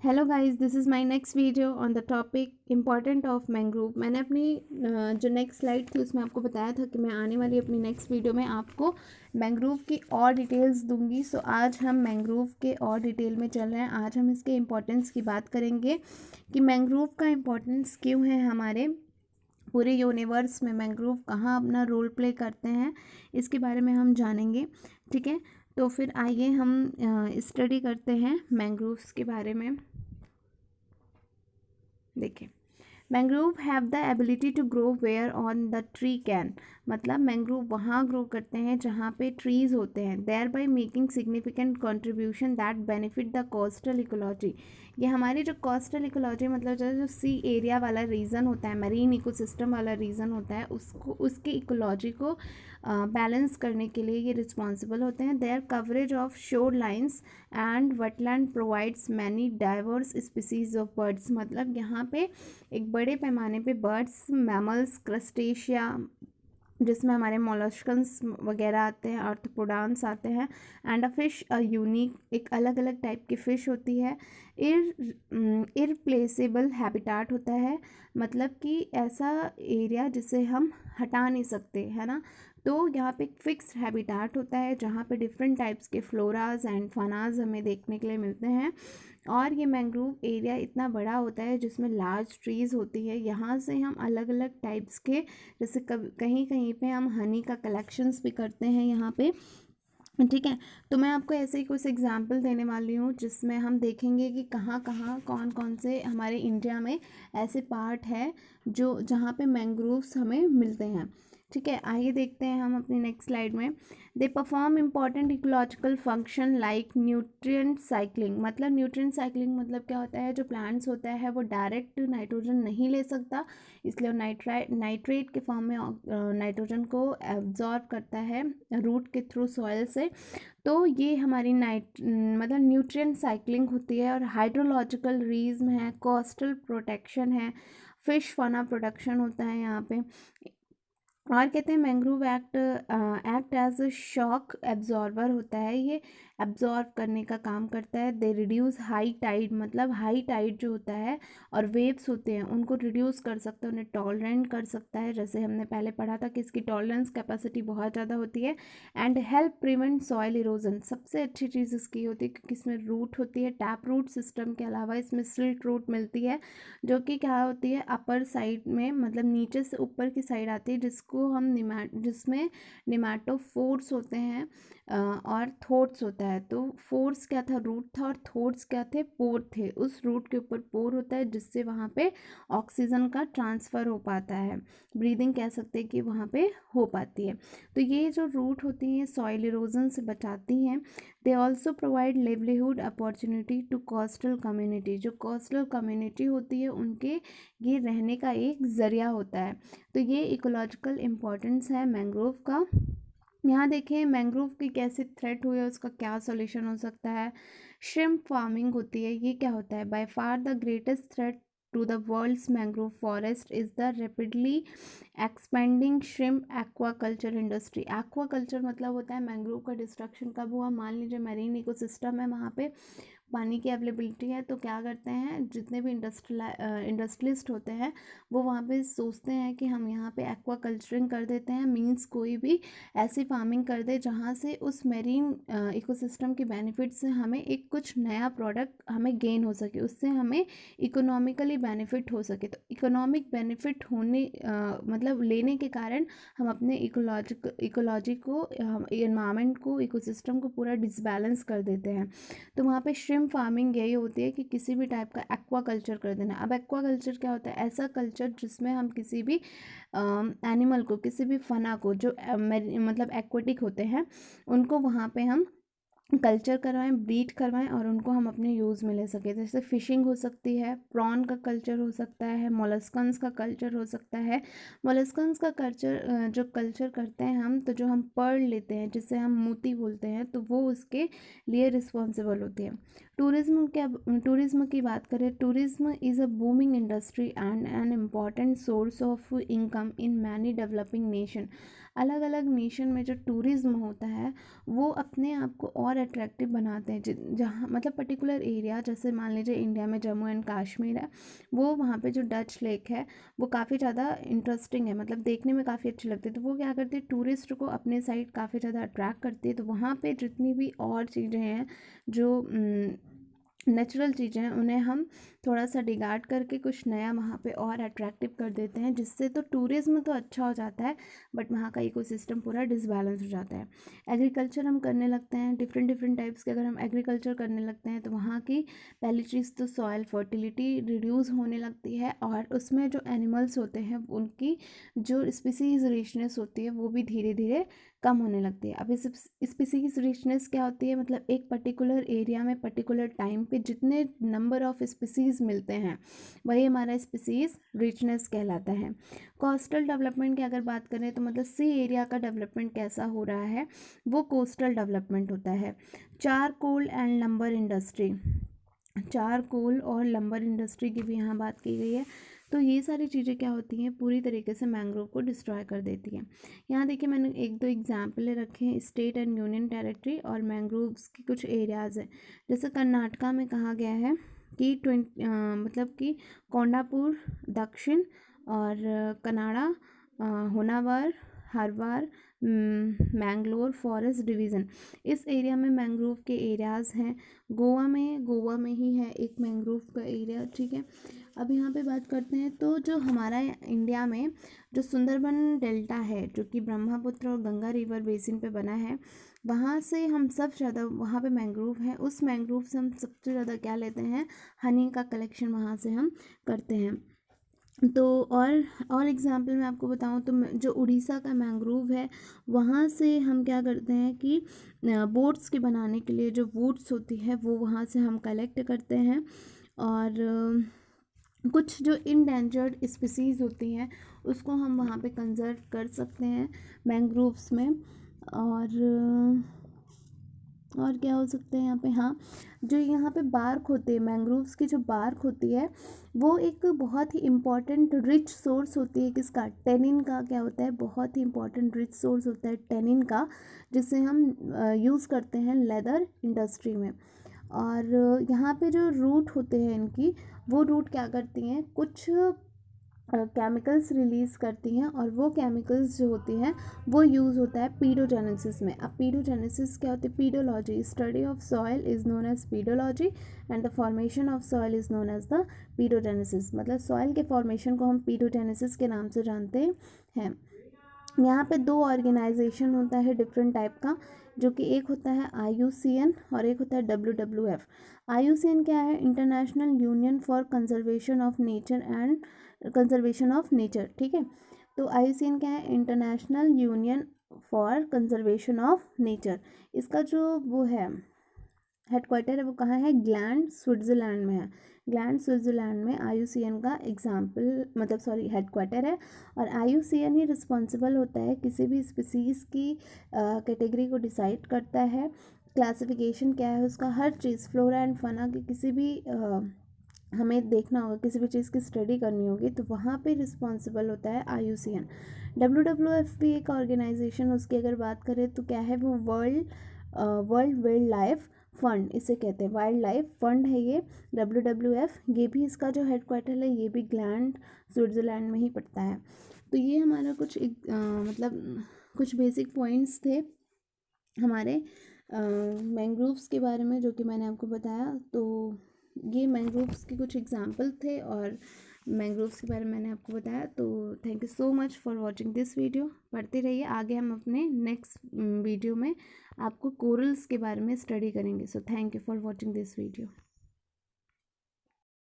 Hello guys, this is my next video on the topic important of mangrove. मैंने अपनी जो next slide थी उसमें आपको बताया था कि मैं आने वाली अपनी नेक्स्ट वीडियो में आपको मैंग्रोव की और डिटेल्स दूंगी। सो आज हम मैंग्रोव के और डिटेल में चल रहे हैं। आज हम इसके इम्पोर्टेंस की बात करेंगे कि मैंग्रोव का इम्पोर्टेंस क्यों है हमारे पूरे यूनिवर्स में, मैंग्रोव कहाँ अपना रोल प्ले करते हैं, इसके बारे में हम जानेंगे। ठीक है, तो फिर आइए हम स्टडी करते हैं मैंग्रोव्स के बारे में। देखिए, mangrove have the ability to grow where on the tree can, मतलब मैंग्रोव वहाँ ग्रो करते हैं जहाँ पे ट्रीज़ होते हैं। Thereby making significant contribution that benefit the coastal ecology. ये हमारी जो कोस्टल इकोलॉजी मतलब जो सी एरिया वाला रीजन होता है, मरीन इकोसिस्टम वाला रीजन होता है, उसको उसके इकोलॉजी को बैलेंस करने के लिए ये रिस्पॉन्सिबल होते हैं। Their coverage of shore lines and wetland provides many diverse species of birds, मतलब यहाँ पे एक बड़े पैमाने पे बर्ड्स, मैमल्स, क्रस्टेशिया जिसमें हमारे मोलस्कन्स वगैरह आते हैं, आर्थ्रोपोडांस आते हैं, and a fish a unique, एक अलग अलग टाइप की फ़िश होती है। इरप्लेसेबल हैबिटाट होता है, मतलब कि ऐसा एरिया जिसे हम हटा नहीं सकते, है ना। तो यहाँ पे एक फिक्स हैबिटाट होता है जहाँ पे डिफरेंट टाइप्स के फ्लोराज एंड फनाज हमें देखने के लिए मिलते हैं। और ये मैंग्रोव एरिया इतना बड़ा होता है जिसमें लार्ज ट्रीज़ होती है। यहाँ से हम अलग अलग टाइप्स के, जैसे कहीं कहीं पे हम हनी का कलेक्शंस भी करते हैं यहाँ पे। ठीक है, तो मैं आपको ऐसे ही कुछ एग्जांपल देने वाली हूँ जिसमें हम देखेंगे कि कहाँ कहाँ कौन कौन से हमारे इंडिया में ऐसे पार्ट है जो जहाँ पे मैंग्रोव्स हमें मिलते हैं। ठीक है, आइए देखते हैं हम अपनी नेक्स्ट स्लाइड में। They perform important ecological function like nutrient cycling, मतलब न्यूट्रिएंट साइक्लिंग मतलब क्या होता है, जो प्लांट्स होता है वो डायरेक्ट नाइट्रोजन नहीं ले सकता, इसलिए वो नाइट्रेट के फॉर्म में नाइट्रोजन को एब्जॉर्ब करता है रूट के थ्रू सॉइल से। तो ये हमारी मतलब न्यूट्रिएंट साइक्लिंग होती है। और हाइड्रोलॉजिकल रीज़म है, कोस्टल प्रोटेक्शन है, फिश फाना प्रोडक्शन होता है यहाँ पे। और कहते हैं mangrove act as a shock absorber होता है, ये एब्जॉर्ब करने का काम करता है। दे रिड्यूस हाई टाइड, मतलब हाई टाइड जो होता है और वेव्स होते हैं उनको रिड्यूस कर सकता है, उन्हें टॉलरेंट कर सकता है, जैसे हमने पहले पढ़ा था कि इसकी टॉलरेंस कैपेसिटी बहुत ज़्यादा होती है। And help prevent soil erosion, सबसे अच्छी चीज़ इसकी होती है क्योंकि इसमें रूट होती है। टैप रूट सिस्टम के अलावा इसमें सिल्ट रूट मिलती है जो कि क्या होती है, अपर साइड में, मतलब नीचे से ऊपर की साइड आती है, जिसको हम जिसमें निमाटोफोर्स होते हैं और थोट्स होता है। तो फोर्स क्या था, रूट था, और थोट्स क्या थे, पोर थे। उस रूट के ऊपर पोर होता है जिससे वहाँ पे ऑक्सीजन का ट्रांसफ़र हो पाता है, ब्रीदिंग कह सकते हैं कि वहाँ पे हो पाती है। तो ये जो रूट होती हैं सॉइल इरोजन से बचाती हैं। They also provide livelihood opportunity to coastal community, जो कोस्टल कम्युनिटी होती है उनके ये रहने का एक ज़रिया होता है। तो ये इकोलॉजिकल इम्पोर्टेंस है मैंग्रोव का। यहाँ देखें मैंग्रोव की कैसे थ्रेट हुई है, उसका क्या सॉल्यूशन हो सकता है। श्रिम्प फार्मिंग होती है, ये क्या होता है, by far the greatest threat to the world's mangrove forest is the rapidly expanding shrimp aquaculture industry. Aquaculture मतलब होता है मैंग्रोव का डिस्ट्रक्शन कब हुआ, मान लीजिए मरीन इकोसिस्टम है, वहाँ पे पानी की अवेलेबिलिटी है, तो क्या करते हैं जितने भी इंडस्ट्रियलिस्ट होते हैं वो वहाँ पे सोचते हैं कि हम यहाँ पे एक्वा कल्चरिंग कर देते हैं, मींस कोई भी ऐसी फार्मिंग कर दे जहाँ से उस मेरीन इकोसिस्टम के बेनिफिट से हमें एक कुछ नया प्रोडक्ट हमें गेन हो सके, उससे हमें इकोनॉमिकली बेनिफिट हो सके। तो इकोनॉमिक बेनिफिट होने मतलब लेने के कारण हम अपने इकोलॉजी को, इन्वायरमेंट को, इकोसिस्टम को पूरा डिसबैलेंस कर देते हैं। तो वहाँ पे श्रिम्प फार्मिंग यही होती है कि किसी भी टाइप का एक्वा कल्चर कर देना। अब एक्वा कल्चर क्या होता है, ऐसा कल्चर जिसमें हम किसी भी एनिमल को, किसी भी फना को जो मतलब एक्वेटिक होते हैं उनको वहाँ पे हम कल्चर करवाएं, ब्रीड करवाएं और उनको हम अपने यूज़ में ले सकें। जैसे फ़िशिंग हो सकती है, प्रॉन का कल्चर हो सकता है, मोलस्कन्स का कल्चर हो सकता है। मोलस्कन्स का कल्चर जो कल्चर करते हैं हम, तो जो हम पर्ल लेते हैं जिसे हम मोती बोलते हैं, तो वो उसके लिए रिस्पॉन्सिबल होती है। टूरिज़्म की बात करें, tourism is a booming industry and an important source of income in many developing nation. अलग अलग नेशन में जो टूरिज़्म होता है वो अपने आप को और अट्रैक्टिव बनाते हैं। जहाँ मतलब पर्टिकुलर एरिया, जैसे मान लीजिए इंडिया में जम्मू एंड कश्मीर है, वो वहाँ पे जो डच लेक है वो काफ़ी ज़्यादा इंटरेस्टिंग है, मतलब देखने में काफ़ी अच्छी लगती है। तो वो क्या करती है, टूरिस्ट को अपने साइड काफ़ी ज़्यादा अट्रैक्ट करती है। तो वहाँ पे जितनी भी और चीज़ें हैं जो नेचुरल चीज़ें हैं उन्हें हम थोड़ा सा डिगार्ड करके कुछ नया वहाँ पे और अट्रैक्टिव कर देते हैं, जिससे तो टूरिज़्म तो अच्छा हो जाता है बट वहाँ का इकोसिस्टम पूरा डिसबैलेंस हो जाता है। एग्रीकल्चर हम करने लगते हैं, डिफरेंट डिफरेंट टाइप्स के अगर हम एग्रीकल्चर करने लगते हैं तो वहाँ की पहली चीज़ तो सॉइल फर्टिलिटी रिड्यूस होने लगती है, और उसमें जो एनिमल्स होते हैं उनकी जो स्पीसीज रिचनेस होती है वो भी धीरे धीरे कम होने लगती है। अब इस स्पीसीज रिचनेस क्या होती है, मतलब एक पर्टिकुलर एरिया में पर्टिकुलर टाइम पे जितने नंबर ऑफ स्पीसीज मिलते हैं वही हमारा स्पीसीज रिचनेस कहलाता है। कोस्टल डेवलपमेंट की अगर बात करें तो मतलब सी एरिया का डेवलपमेंट कैसा हो रहा है, वो कोस्टल डेवलपमेंट होता है। Charcoal and lumbar industry, charcoal और लंबर इंडस्ट्री की भी यहाँ बात की गई है। तो ये सारी चीज़ें क्या होती हैं, पूरी तरीके से मैंग्रोव को डिस्ट्रॉय कर देती हैं। यहाँ देखिए मैंने एक दो एग्जाम्पल रखे हैं, स्टेट एंड यूनियन टेरिटरी और मैंग्रोव्स की कुछ एरियाज़ हैं। जैसे कर्नाटका में कहा गया है कि मतलब कि कोंडापुर दक्षिण और कनाडा, होनावर, हरवार, मैंगलोर फॉरेस्ट डिवीज़न, इस एरिया में मैंग्रोव के एरियाज़ हैं। गोवा में ही है एक मैंग्रोव का एरिया, ठीक है। अब यहाँ पे बात करते हैं तो जो हमारा इंडिया में जो सुंदरबन डेल्टा है जो कि ब्रह्मपुत्र और गंगा रिवर बेसिन पे बना है, वहाँ से हम सब ज़्यादा, वहाँ पे मैंग्रोव है, उस मैंग्रोव से हम सबसे ज़्यादा क्या लेते हैं, हनी का कलेक्शन वहाँ से हम करते हैं। तो और एग्जांपल मैं आपको बताऊं तो जो उड़ीसा का मैंग्रोव है वहाँ से हम क्या करते हैं कि बोट्स के बनाने के लिए जो वुड्स होती है वो वहाँ से हम कलेक्ट करते हैं। और कुछ जो इंडेंजर्ड स्पीसीज़ होती हैं उसको हम वहाँ पे कंजर्व कर सकते हैं मैंग्रोव्स में। और क्या हो सकते हैं यहाँ पे, हाँ, जो यहाँ पे बार्क होते हैं मैंग्रोव्स की, जो बार्क होती है वो एक बहुत ही इम्पॉर्टेंट रिच सोर्स होती है। किसका, टेनिन का क्या होता है, बहुत ही इम्पॉर्टेंट रिच सोर्स होता है टेनिन का, जिसे हम यूज़ करते हैं लेदर इंडस्ट्री में। और यहाँ पे जो रूट होते हैं इनकी, वो रूट क्या करती हैं, कुछ केमिकल्स रिलीज़ करती हैं, और वो केमिकल्स जो होती हैं वो यूज़ होता है पीडोजेनेसिस में। अब पीडोजेनेसिस क्या होती है, pedology, study of soil is known as pedology and the formation of soil is known as the pedogenesis. मतलब सॉइल के फॉर्मेशन को हम पीडोजेनेसिस के नाम से जानते हैं। यहाँ पे दो ऑर्गेनाइजेशन होता है डिफरेंट टाइप का, जो कि एक होता है IUCN और एक होता है WWF। IUCN क्या है, international union for conservation of nature and conservation of nature, ठीक है। तो IUCN क्या है, international union for conservation of nature. इसका जो वो है हेडक्वार्टर है वो कहाँ है, ग्लैंड स्विट्ज़रलैंड में है। ग्लैंड स्विट्ज़रलैंड में IUCN का एग्जाम्पल मतलब सॉरी हेडक्वार्टर है। और IUCN ही रिस्पॉन्सिबल होता है किसी भी स्पीसीज़ की कैटेगरी को डिसाइड करता है, क्लासिफिकेशन क्या है उसका, हर चीज़ फ्लोरा एंड फना की किसी भी हमें देखना होगा, किसी भी चीज़ की स्टडी करनी होगी तो वहाँ पे रिस्पॉन्सिबल होता है IUCN। WWF भी एक ऑर्गेनाइजेशन, उसकी अगर बात करें तो क्या है वो, वर्ल्ड वाइल्ड लाइफ फंड इसे कहते हैं, वाइल्ड लाइफ फंड है ये WWF। ये भी इसका जो हेडक्वार्टर है ये भी ग्लैंड स्विट्ज़रलैंड में ही पड़ता है। तो ये हमारा मतलब कुछ बेसिक पॉइंट्स थे हमारे मैंग्रोव्स के बारे में जो कि मैंने आपको बताया। तो ये मैंग्रोव्स के कुछ एग्जाम्पल थे और मैंग्रोव्स के बारे में मैंने आपको बताया। तो thank you so much for watching this video. पढ़ते रहिए, आगे हम अपने नेक्स्ट वीडियो में आपको कोरल्स के बारे में स्टडी करेंगे। So thank you for watching this video.